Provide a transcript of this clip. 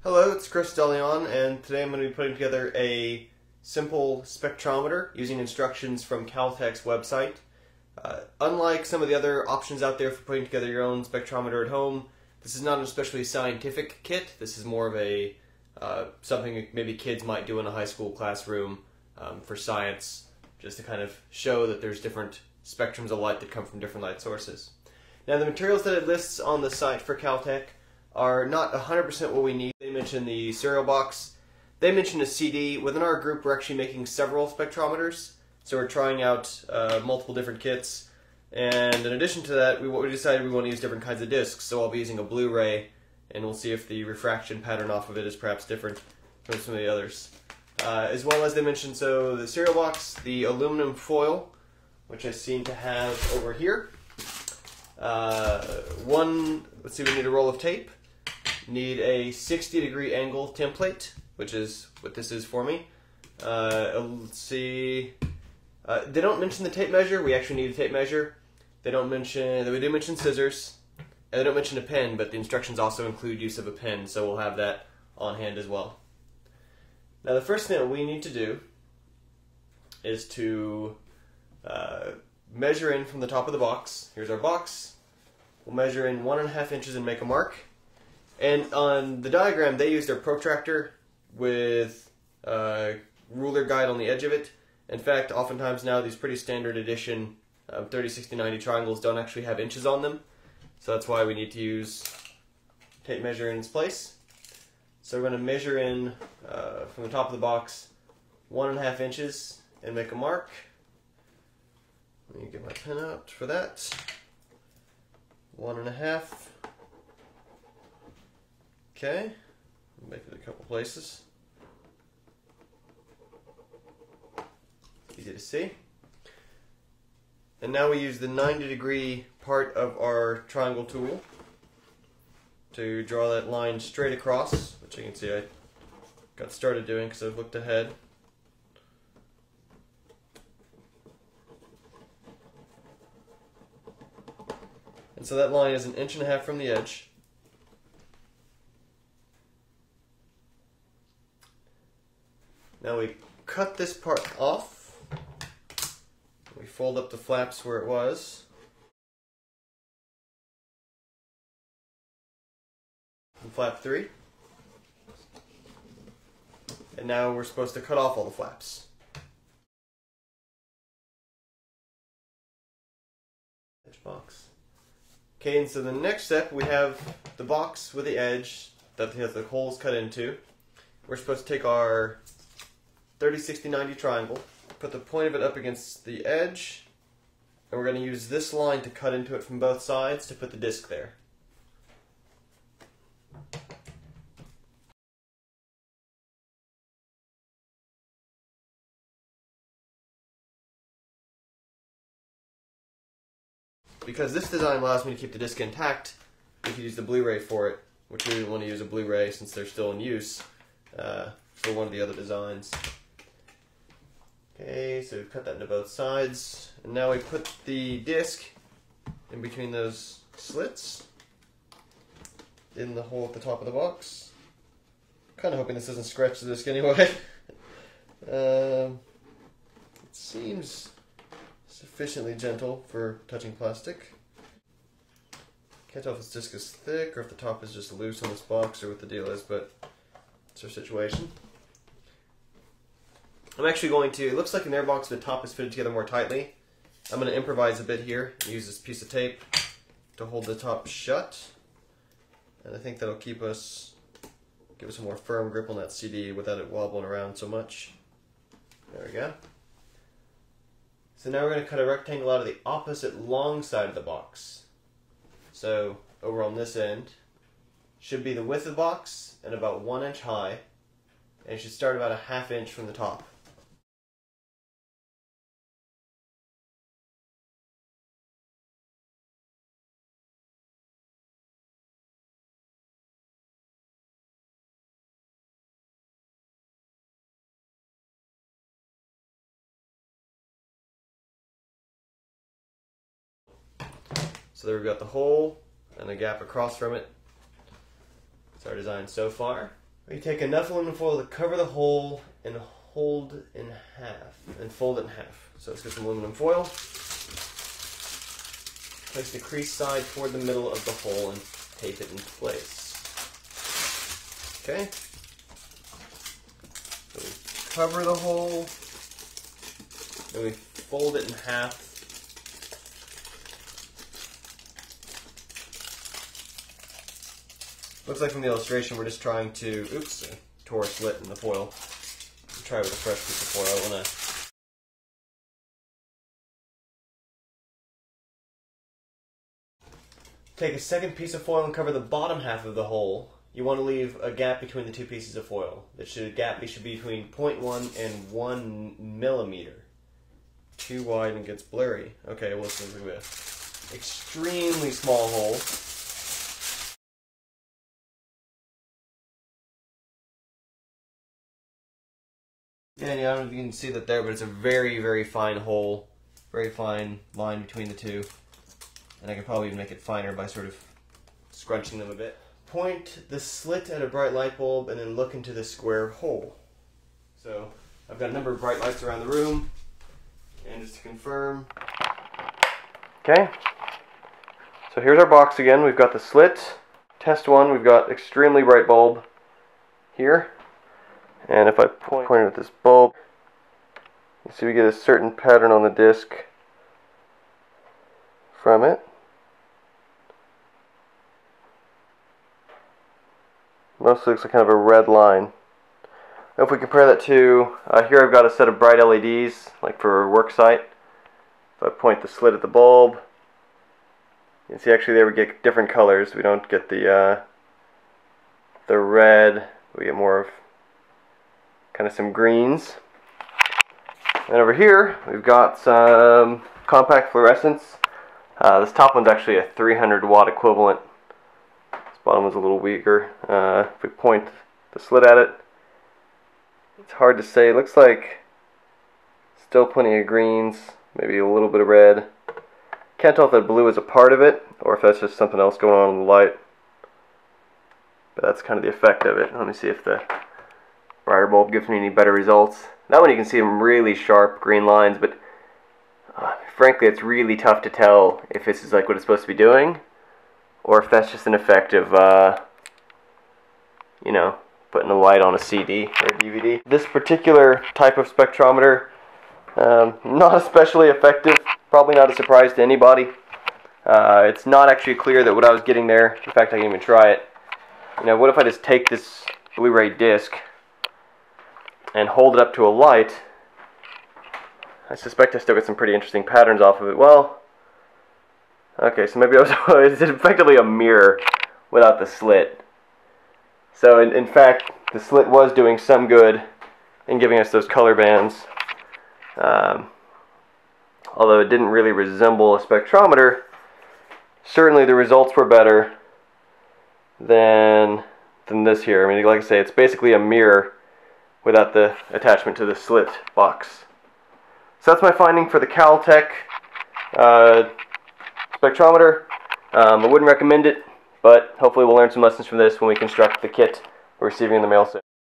Hello, it's Chris DeLeon, and today I'm going to be putting together a simple spectrometer using instructions from CalTech's website. Unlike some of the other options out there for putting together your own spectrometer at home, this is not an especially scientific kit. This is more of a something maybe kids might do in a high school classroom for science, just to kind of show that there's different spectrums of light that come from different light sources. Now, the materials that it lists on the site for CalTech are not 100% what we need. They mention the cereal box. They mention a CD. Within our group, we're actually making several spectrometers, so we're trying out multiple different kits. And in addition to that, we decided we want to use different kinds of discs, so I'll be using a BluRay, and we'll see if the refraction pattern off of it is perhaps different from some of the others. As well as they mentioned, so the cereal box, the aluminum foil, which I seem to have over here. Let's see, we need a roll of tape. Need a 60-degree angle template, which is what this is for me. Let's see. They don't mention the tape measure. We actually need a tape measure. They do mention scissors, and they don't mention a pen, but the instructions also include use of a pen, so we'll have that on hand as well. Now, the first thing that we need to do is to measure in from the top of the box. Here's our box. We'll measure in 1.5 inches and make a mark. And on the diagram, they use their protractor with a ruler guide on the edge of it. In fact, oftentimes now these pretty standard edition 30, 60, 90 triangles don't actually have inches on them. So that's why we need to use tape measure in its place. So we're going to measure in from the top of the box 1.5 inches and make a mark. Let me get my pen out for that. 1.5. Okay, make it a couple places. Easy to see. And now we use the 90-degree part of our triangle tool to draw that line straight across, which you can see I got started doing because I've looked ahead. And so that line is 1.5 inches from the edge. Now we cut this part off. We fold up the flaps where it was. And flap 3. And now we're supposed to cut off all the flaps. Edge box. Okay, and so the next step, we have the box with the edge that has the holes cut into. We're supposed to take our 30, 60, 90 triangle, put the point of it up against the edge, and we're going to use this line to cut into it from both sides to put the disc there. Because this design allows me to keep the disc intact, we can use the BluRay for it, which we want to use a BluRay since they're still in use for one of the other designs. Okay, so we've cut that into both sides, and now we put the disc in between those slits in the hole at the top of the box. Kind of hoping this doesn't scratch the disc anyway. It seems sufficiently gentle for touching plastic. Can't tell if this disc is thick or if the top is just loose on this box or what the deal is, but it's our situation. I'm actually going to, it looks like in their box the top is fitted together more tightly. I'm going to improvise a bit here and use this piece of tape to hold the top shut. And I think that'll give us a more firm grip on that CD without it wobbling around so much. There we go. So now we're going to cut a rectangle out of the opposite long side of the box. So over on this end should be the width of the box and about 1 inch high, and it should start about 1/2 inch from the top. So there we've got the hole and a gap across from it. That's our design so far. We take enough aluminum foil to cover the hole and hold in half, and fold it in half. So let's get some aluminum foil. Place the crease side toward the middle of the hole and tape it in place. Okay. So we cover the hole, then we fold it in half. Looks like from the illustration we're just trying to, oops, I tore a slit in the foil. We'll try with a fresh piece of foil. I want to take a second piece of foil and cover the bottom half of the hole. You want to leave a gap between the two pieces of foil. The gap should be between 0.1 and 1 millimeter. Too wide and gets blurry. Okay, well, this is an extremely small hole. And yeah, I don't know if you can see that there, but it's a very, very fine hole. Very fine line between the two. And I could probably even make it finer by sort of scrunching them a bit. Point the slit at a bright light bulb and then look into the square hole. So I've got a number of bright lights around the room. And just to confirm. Okay. So here's our box again. We've got the slit. Test one, we've got extremely bright bulb here. And if I point it at this bulb, you see we get a certain pattern on the disc from it. Mostly looks like kind of a red line. If we compare that to, here I've got a set of bright LEDs, like for a work site. If I point the slit at the bulb, you can see actually there we get different colors. We don't get the red, we get more of kind of some greens. And over here we've got some compact fluorescents. This top one's actually a 300 watt equivalent. This bottom one's a little weaker. If we point the slit at it, it's hard to say. It looks like still plenty of greens, maybe a little bit of red. Can't tell if that blue is a part of it or if that's just something else going on in the light. But that's kind of the effect of it. Let me see if the brighter bulb gives me any better results. That one you can see some really sharp green lines, but frankly it's really tough to tell if this is like what it's supposed to be doing or if that's just an effect of you know, putting a light on a CD or a DVD. This particular type of spectrometer, not especially effective, probably not a surprise to anybody. It's not actually clear that what I was getting there. In fact, I can even try it. You know, what if I just take this BluRay disc and hold it up to a light? I suspect I still get some pretty interesting patterns off of it. Well, okay, so maybe it's effectively a mirror without the slit. So in fact, the slit was doing some good in giving us those color bands. Although it didn't really resemble a spectrometer, certainly the results were better than this here. I mean, like I say, it's basically a mirror without the attachment to the slit box. So that's my finding for the CalTech spectrometer. I wouldn't recommend it, but hopefully we'll learn some lessons from this when we construct the kit we're receiving in the mail soon.